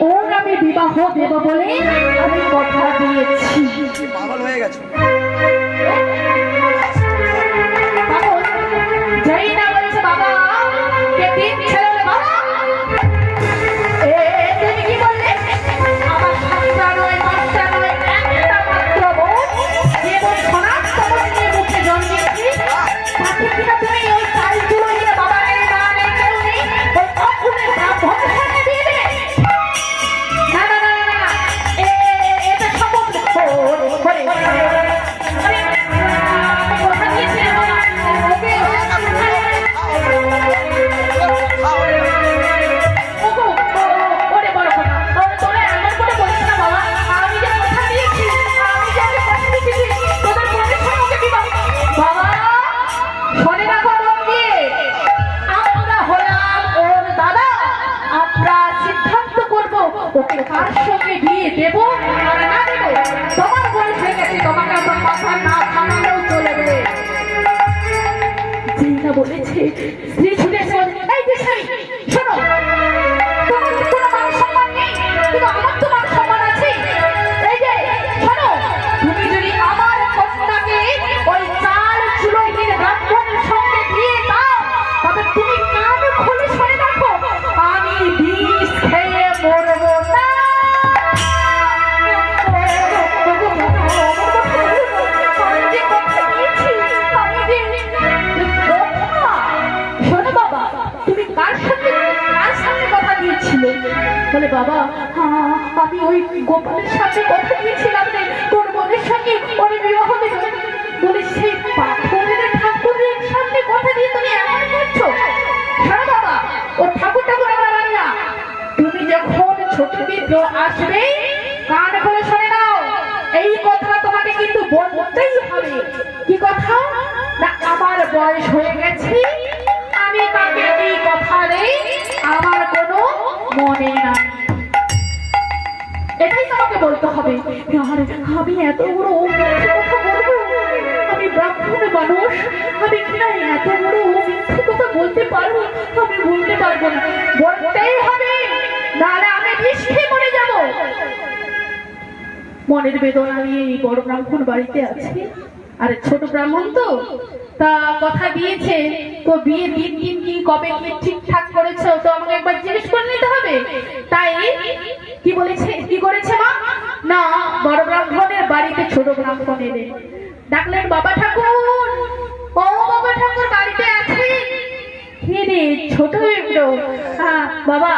ওর আমি বিবাহ দেব বলে আমি কথা দিয়েছি। পাগল হয়ে গেছে। যাই না বলছে বাবা কে দিন ছেড়ে বাবা তুমি কি বললে? আমার সাতটা নয় পাঁচটা নয় একটা মাত্র বোন, যে বোন সোনার তখন নিয়ে মুখে জন্মেছি, তাকে কিনা তুমি ওই চালগুলো নিয়ে বাবা নেই মা নেই কেউ নেই ওই অকুলের ব্রাহ্মণের সামনে দিয়ে দেবে? না না না না না, এটা সম্ভব ওকে কার সঙ্গে বিয়ে দেবো আর না দেবো তোমার বয়স হয়ে গেছে, তোমাকে আমার কথা না থামালেও চলবে। জিনা বলেছে স্ত্রী ছুটে এসে এই যে শোনো, তোমার কোনো মান সম্মান নেই কিন্তু আমার তো মান সম্মান আছে। এই যে শোনো, তুমি যদি আমার কন্যাকে ওই চাল চুলোহীন ব্রাহ্মণের সঙ্গে বিয়ে দাও তবে তুমি কান খুলে শুনে রাখো, আমি বিষ খেয়ে মরবো না। বলে বাবা আমি ওই গোপালের সাথে কথা দিয়েছিলাম রে তোর বোনের সঙ্গে আমি বিবাহ দেব বলে সেই পাথরের ঠাকুরের সামনে কথা দিয়ে তুমি এমন করছো? হ্যাঁ বাবা ও ঠাকুর ঠাকুর আমরা মানি না। তুমি যখন ছোট বিদ্র আসবে কান করে শুনে নাও, এই কথা তোমাকে কিন্তু বলতেই হবে। কি কথা? না আমার বয়স হয়ে গেছে, আমি কাকে এই কথা নেই আমার কোনো মনে নাই, এটাই তোমাকে বলতে হবে। আর আমি এত বড় মিথ্যে কথা বলবো? আমি ব্রাহ্মণ মানুষ, আমি কিনা এত বড় মিথ্যে কথা বলতে পারবো? আমি বলতে পারবো না, বলতেই হবে, নাহলে আমি বৃষ্টি মরে যাব। মনের বেদনা নিয়ে এই বড় ব্রাহ্মণ বাড়িতে আছে, আর ছোট ব্রাহ্মণ তো তা কথা দিয়েছে, তো বিয়ে দিন কি কবে কি ঠিকঠাক করেছো তো আমাকে একবার জিজ্ঞেস করে নিতে হবে। তাই কি বলেছে, কি করেছে মা? না বড় ব্রাহ্মণের বাড়িতে ছোট ব্রাহ্মণ এলে ডাকলেন বাবা ঠাকুর, ও বাবা ঠাকুর বাড়িতে আছে? কে রে? ছোট বিপ্র। হ্যাঁ বাবা।